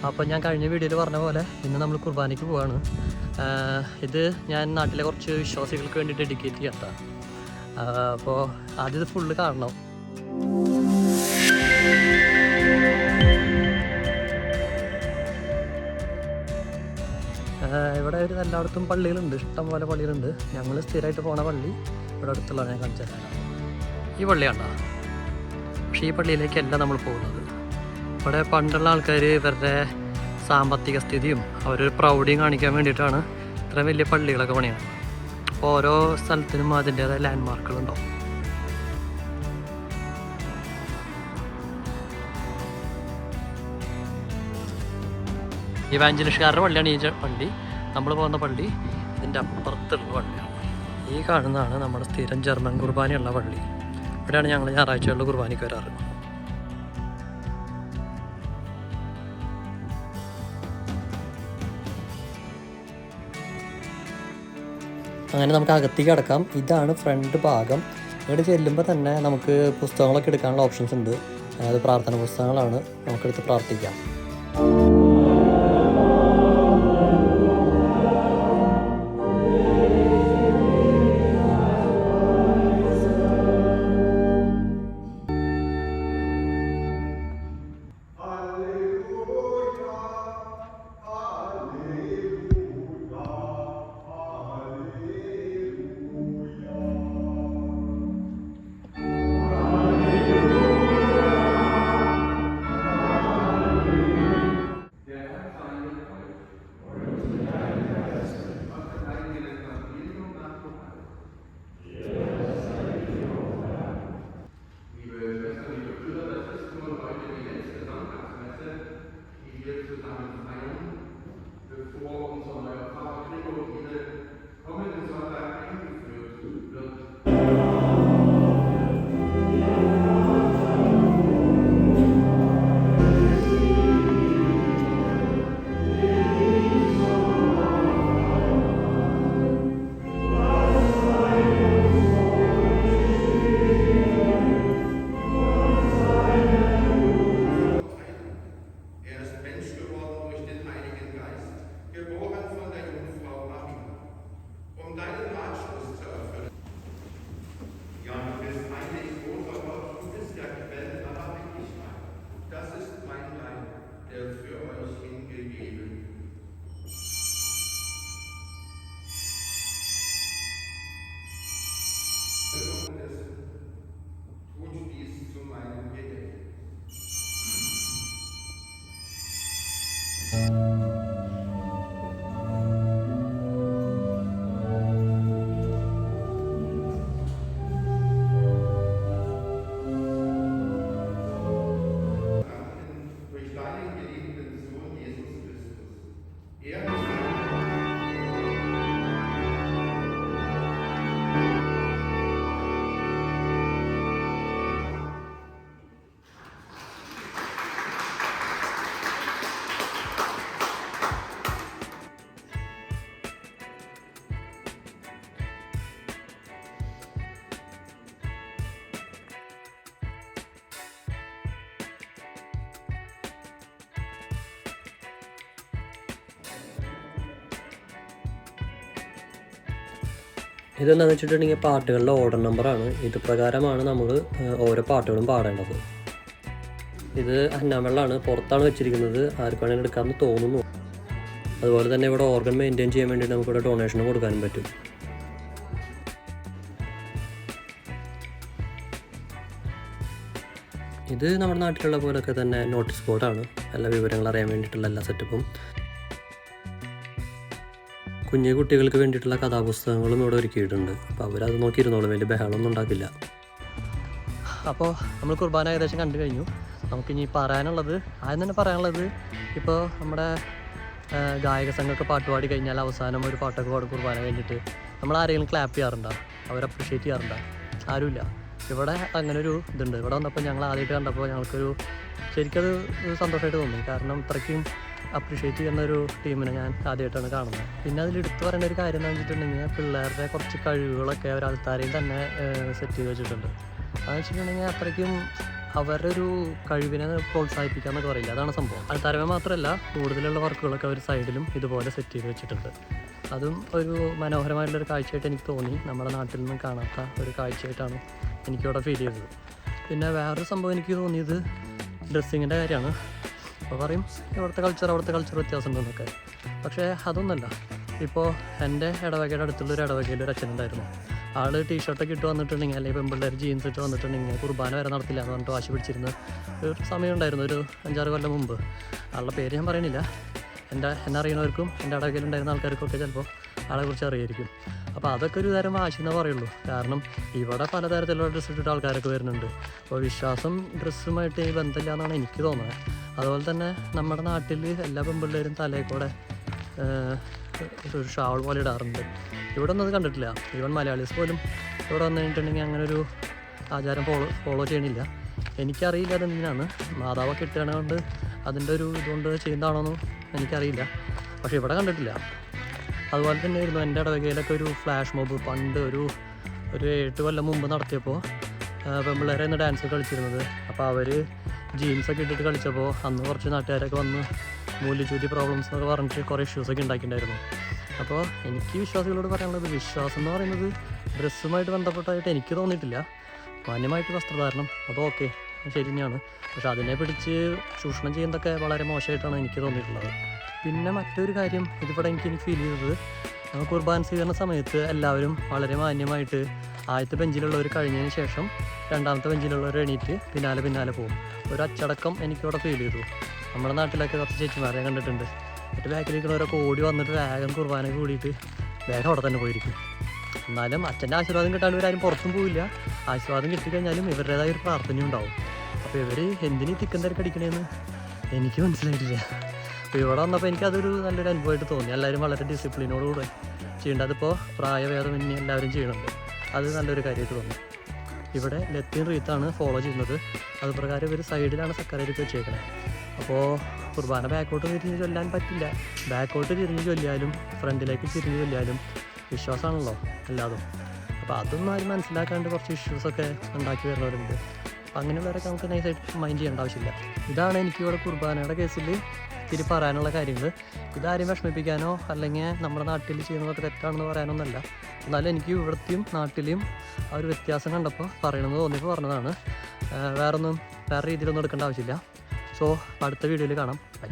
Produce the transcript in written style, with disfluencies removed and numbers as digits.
അപ്പോൾ ഞാൻ കഴിഞ്ഞ വീഡിയോയിൽ പറഞ്ഞ പോലെ ഇന്ന് നമ്മൾ കുർബാനയ്ക്ക് പോവാണ്. ഇത് ഞാൻ നാട്ടിലെ കുറച്ച് വിശ്വാസികൾക്ക് വേണ്ടി ഡെഡിക്കേറ്റ് ചെയ്യാം കേട്ടോ. അപ്പോൾ ആദ്യം ഇത് ഫുള്ള് കാണണം. ഇവിടെ ഒരു എല്ലായിടത്തും പള്ളികളുണ്ട്, ഇഷ്ടം പോലെ പള്ളികളുണ്ട്. ഞങ്ങൾ സ്ഥിരമായിട്ട് പോണ പള്ളി ഇവിടെ അടുത്തുള്ള ഞാൻ കാണിച്ചു തരാം. ഈ പള്ളിയാണോ? പക്ഷേ ഈ പള്ളിയിലേക്കല്ല നമ്മൾ പോകുന്നത്. ഇവിടെ പണ്ടുള്ള ആൾക്കാർ ഇവരുടെ സാമ്പത്തിക സ്ഥിതിയും അവരൊരു പ്രൗഢിയും കാണിക്കാൻ വേണ്ടിയിട്ടാണ് ഇത്രയും വലിയ പള്ളികളൊക്കെ പണിയാണ്. അപ്പോൾ ഓരോ സ്ഥലത്തിനും അതിൻ്റേതായ ലാൻഡ് മാർക്കുകളുണ്ടാവും. ഇവാഞ്ചലിസ്റ്റുകാരുടെ പള്ളിയാണ് ഈ പള്ളി. നമ്മൾ പോകുന്ന പള്ളി ഇതിൻ്റെ അപ്പുറത്തുള്ള പള്ളിയാണ്. ഈ കാണുന്നതാണ് നമ്മുടെ സ്ഥിരം ജർമ്മൻ കുർബാനയുള്ള പള്ളി. ഇവിടെയാണ് ഞങ്ങൾ ഞായറാഴ്ചകളിൽ കുർബാനയ്ക്ക് വരാറ്. അങ്ങനെ നമുക്ക് അകത്തേക്ക് കിടക്കാം. ഇതാണ് ഫ്രണ്ട് ഭാഗം. ഇവിടെ ചെല്ലുമ്പോൾ തന്നെ നമുക്ക് പുസ്തകങ്ങളൊക്കെ എടുക്കാനുള്ള ഓപ്ഷൻസ് ഉണ്ട്. അതായത് പ്രാർത്ഥന പുസ്തകങ്ങളാണ്, നമുക്കെടുത്ത് പ്രാർത്ഥിക്കാം. ഇതെന്താണെന്ന് വെച്ചിട്ടുണ്ടെങ്കിൽ പാട്ടുകളുടെ ഓർഡർ നമ്പറാണ്. ഇത് പ്രകാരമാണ് നമ്മൾ ഓരോ പാട്ടുകളും പാടേണ്ടത്. ഇത് അന്നാമ്പെള്ളാണ്, പുറത്താണ് വെച്ചിരിക്കുന്നത്. ആർക്ക് വേണമെങ്കിലും എടുക്കാമെന്ന് തോന്നുന്നു. അതുപോലെ തന്നെ ഇവിടെ ഓർഗൻ മെയിൻറ്റെയിൻ ചെയ്യാൻ വേണ്ടിയിട്ട് നമുക്കിവിടെ ഡൊണേഷനും കൊടുക്കാനും പറ്റും. ഇത് നമ്മുടെ നാട്ടിലുള്ള പോലെയൊക്കെ തന്നെ നോട്ടീസ് ബോർഡാണ്, എല്ലാ വിവരങ്ങൾ അറിയാൻ വേണ്ടിയിട്ടുള്ള എല്ലാ സെറ്റപ്പും. കുഞ്ഞു കുട്ടികൾക്ക് വേണ്ടിയിട്ടുള്ള കഥാപുസ്തകങ്ങളും ഇവിടെ ഒരുക്കിയിട്ടുണ്ട്. അപ്പോൾ അവരത് നോക്കിയിരുന്നോളും, വലിയ ബഹളമൊന്നും ഉണ്ടാക്കില്ല. അപ്പോൾ നമ്മൾ കുർബാന ഏകദേശം കണ്ടു കഴിഞ്ഞു. നമുക്കിനി പറയാനുള്ളത്, ആദ്യം തന്നെ പറയാനുള്ളത്, ഇപ്പോൾ നമ്മുടെ ഗായക സംഘമൊക്കെ പാട്ട് പാടി കഴിഞ്ഞാൽ അവസാനം ഒരു പാട്ടൊക്കെ പാടും കുർബാന കഴിഞ്ഞിട്ട്. നമ്മൾ ആരെങ്കിലും ക്ലാപ്പ് ചെയ്യാറുണ്ടോ? അവർ അപ്രിഷ്യേറ്റ് ചെയ്യാറുണ്ടോ? ആരുമില്ല. ഇവിടെ അങ്ങനെ ഒരു ഇതുണ്ട്. ഇവിടെ വന്നപ്പോൾ ഞങ്ങൾ ആദ്യമായിട്ട് കണ്ടപ്പോൾ ഞങ്ങൾക്കൊരു ശരിക്കത് സന്തോഷമായിട്ട് തോന്നി. കാരണം ഇത്രയ്ക്കും അപ്രിഷ്യേറ്റ് ചെയ്യുന്ന ഒരു ടീമിനെ ഞാൻ ആദ്യമായിട്ടാണ് കാണുന്നത്. പിന്നെ അതിൽ എടുത്തു പറയേണ്ട ഒരു കാര്യം എന്ന് വെച്ചിട്ടുണ്ടെങ്കിൽ പിള്ളേരുടെ കുറച്ച് കഴിവുകളൊക്കെ അവർ ആൾക്കാരെയും തന്നെ സെറ്റ് ചെയ്ത് വെച്ചിട്ടുണ്ട്. അതെന്ന് വെച്ചിട്ടുണ്ടെങ്കിൽ അത്രയ്ക്കും അവരുടെ ഒരു കഴിവിനെ പ്രോത്സാഹിപ്പിക്കുക എന്നൊക്കെ പറയില്ല, അതാണ് സംഭവം. അത് തരവേ മാത്രമല്ല, കൂടുതലുള്ള വർക്കുകളൊക്കെ അവർ സൈഡിലും ഇതുപോലെ സെറ്റ് ചെയ്ത് വെച്ചിട്ടുണ്ട്. അതും ഒരു മനോഹരമായിട്ടുള്ളൊരു കാഴ്ചയായിട്ട് എനിക്ക് തോന്നി. നമ്മുടെ നാട്ടിൽ നിന്നും കാണാത്ത ഒരു കാഴ്ചയായിട്ടാണ് എനിക്കിവിടെ ഫീൽ ചെയ്തത്. പിന്നെ വേറൊരു സംഭവം എനിക്ക് തോന്നിയത് ഡ്രസ്സിങ്ങിൻ്റെ കാര്യമാണ്. അപ്പോൾ പറയും അവിടുത്തെ കൾച്ചർ വ്യത്യാസം ഉണ്ടെന്നൊക്കെ. പക്ഷേ അതൊന്നുമല്ല. ഇപ്പോൾ എൻ്റെ ഇടവകയുടെ അടുത്തുള്ളൊരു ഇടവകയിൽ ഒരു അച്ഛനുണ്ടായിരുന്നു. ആൾ ടീഷർട്ടൊക്കെ ഇട്ട് വന്നിട്ടുണ്ടെങ്കിൽ, അല്ലെങ്കിൽ പെൺപിള്ളേർ ജീൻസ് ഇട്ട് വന്നിട്ടുണ്ടെങ്കിൽ കുർബാന വരെ നടത്തില്ല എന്ന് പറഞ്ഞിട്ട് വാശി പിടിച്ചിരുന്ന ഒരു സമയം ഉണ്ടായിരുന്നു, ഒരു 5-6 കൊല്ലം മുമ്പ്. ആളുടെ പേര് ഞാൻ പറയുന്നില്ല. എന്നെ അറിയുന്നവർക്കും എൻ്റെ ഇടവകയിലുണ്ടായിരുന്ന ആൾക്കാർക്കൊക്കെ ചിലപ്പോൾ ആളെക്കുറിച്ച് അറിയായിരിക്കും. അപ്പോൾ അതൊക്കെ ഒരു തരം വാശി എന്നേ പറയുള്ളൂ. കാരണം ഇവിടെ പലതരത്തിലുള്ള ഡ്രസ്സ് ഇട്ടിട്ട് ആൾക്കാരൊക്കെ വരുന്നുണ്ട്. അപ്പോൾ വിശ്വാസം ഡ്രസ്സുമായിട്ട് ബന്ധമില്ല എന്നാണ് എനിക്ക് തോന്നുന്നത്. അതുപോലെ തന്നെ നമ്മുടെ നാട്ടിൽ എല്ലാ പെൺപിള്ളേരും തലയിൽ കൂടെ ഒരു ഷാൾ പോലെ ഇടാറുണ്ട്. ഇവിടെ ഒന്നും അത് കണ്ടിട്ടില്ല. ഈവൻ മലയാളീസ് പോലും ഇവിടെ വന്നു കഴിഞ്ഞിട്ടുണ്ടെങ്കിൽ അങ്ങനെ ഒരു ആചാരം ഫോളോ ചെയ്യണില്ല. എനിക്കറിയില്ല അതെന്തിനാണ്. മാതാവൊക്കെ ഇട്ടുകൊണ്ട് അതിൻ്റെ ഒരു ഇതുകൊണ്ട് ചെയ്യുന്നതാണോന്നും എനിക്കറിയില്ല. പക്ഷേ ഇവിടെ കണ്ടിട്ടില്ല. അതുപോലെ തന്നെ ആയിരുന്നു എൻ്റെ ഇടവകയിലൊക്കെ ഒരു ഫ്ലാഷ് മോബ് പണ്ട് ഒരു 8 കൊല്ലം മുമ്പ് നടത്തിയപ്പോൾ പെൺപിള്ളേരായിരുന്നു ഡാൻസ് കളിച്ചിരുന്നത്. അപ്പോൾ അവർ ജീൻസൊക്കെ ഇട്ടിട്ട് കളിച്ചപ്പോൾ അന്ന് കുറച്ച് നാട്ടുകാരൊക്കെ വന്ന് മൂല്യച്യൂതി പ്രോബ്ലംസ് എന്നൊക്കെ പറഞ്ഞിട്ട് കുറേ ഇഷ്യൂസൊക്കെ ഉണ്ടാക്കിയിട്ടുണ്ടായിരുന്നു. അപ്പോൾ എനിക്ക് വിശ്വാസികളോട് പറയാനുള്ളത്, വിശ്വാസം എന്ന് പറയുന്നത് ഡ്രസ്സുമായിട്ട് ബന്ധപ്പെട്ടായിട്ട് എനിക്ക് തോന്നിയിട്ടില്ല. മാന്യമായിട്ട് വസ്ത്രധാരണം അത് ഓക്കെ, ശരി തന്നെയാണ്. പക്ഷെ അതിനെ പിടിച്ച് ചൂഷണം ചെയ്യുന്നതൊക്കെ വളരെ മോശമായിട്ടാണ് എനിക്ക് തോന്നിയിട്ടുള്ളത്. പിന്നെ മറ്റൊരു കാര്യം ഇതിവിടെ എനിക്ക് ഫീൽ ചെയ്തത്, കുർബാന സ്വീകരണ സമയത്ത് എല്ലാവരും വളരെ മാന്യമായിട്ട് ആദ്യത്തെ ബെഞ്ചിലുള്ളവർ കഴിഞ്ഞതിന് ശേഷം രണ്ടാമത്തെ ബെഞ്ചിലുള്ളവർ എണീറ്റ് പിന്നാലെ പോകും. ഒരു അച്ചടക്കം എനിക്കിവിടെ ഫീൽ ചെയ്തു. നമ്മുടെ നാട്ടിലൊക്കെ കുറച്ച് ചേച്ചിമാരെ കണ്ടിട്ടുണ്ട്. എന്നിട്ട് ബാക്കിലിരിക്കുന്നവരൊക്കെ ഓടി വന്നിട്ട് വേഗം കുർബാന കൂടിയിട്ട് വേഗം അവിടെ തന്നെ പോയിരിക്കും. എന്നാലും അച്ഛൻ്റെ ആശീർവാദം കിട്ടാണ്ട് ഇവരാരും പുറത്തും പോവില്ല. ആശീർവാദം കിട്ടിക്കഴിഞ്ഞാലും ഇവരുടേതായ ഒരു പ്രാർത്ഥനയും ഉണ്ടാവും. അപ്പോൾ ഇവർ എന്തിനീ തിക്കും തിരക്കടിക്കണേന്ന് എനിക്ക് മനസ്സിലായിട്ടില്ല. അപ്പോൾ ഇവിടെ വന്നപ്പോൾ എനിക്കതൊരു നല്ലൊരു അനുഭവമായിട്ട് തോന്നി. എല്ലാവരും വളരെ ഡിസിപ്ലിനോടുകൂടെ ചെയ്യേണ്ടത്. അതിപ്പോൾ പ്രായഭേദമന്യേ എല്ലാവരും ചെയ്യുന്നുണ്ട്. അത് നല്ലൊരു കാര്യമായിട്ട് തോന്നി. ഇവിടെ ലത്തീൻ റീത്താണ് ഫോളോ ചെയ്യുന്നത്. അതുപ്രകാരം ഇവർ സൈഡിലാണ് സക്കരയൊക്കെ വെച്ചേക്കണത്. അപ്പോൾ കുർബാന ബാക്കോട്ട് തിരിഞ്ഞ് ചൊല്ലാൻ പറ്റില്ല. ബാക്കോട്ട് തിരിഞ്ഞ് ചൊല്ലിയാലും ഫ്രണ്ടിലേക്ക് തിരിഞ്ഞ് ചൊല്ലിയാലും വിശ്വാസമാണല്ലോ എല്ലാതും. അപ്പോൾ അതൊന്നും ആരും മനസ്സിലാക്കാണ്ട് കുറച്ച് ഇഷ്യൂസൊക്കെ ഉണ്ടാക്കി വരുന്നവരുണ്ട്. അപ്പോൾ അങ്ങനെയുള്ളവരൊക്കെ നമുക്ക് നൈസായിട്ട് മൈൻഡ് ചെയ്യേണ്ട ആവശ്യമില്ല. ഇതാണ് എനിക്കിവിടെ കുർബാനയുടെ കേസിൽ ഇത്തിരി പറയാനുള്ള കാര്യങ്ങൾ. ഇതാരും വിഷമിപ്പിക്കാനോ അല്ലെങ്കിൽ നമ്മുടെ നാട്ടിൽ ചെയ്യുന്നതൊക്കെ തെറ്റാണെന്ന് പറയാനൊന്നുമല്ല. എന്നാലും എനിക്ക് ഇവിടത്തെയും നാട്ടിലെയും ആ ഒരു വ്യത്യാസം കണ്ടപ്പോൾ പറയണമെന്ന് തോന്നിയപ്പോൾ പറഞ്ഞതാണ്. വേറെ രീതിയിലൊന്നും എടുക്കേണ്ട ആവശ്യമില്ല. സോ അടുത്ത വീഡിയോയിൽ കാണാം. ബൈ.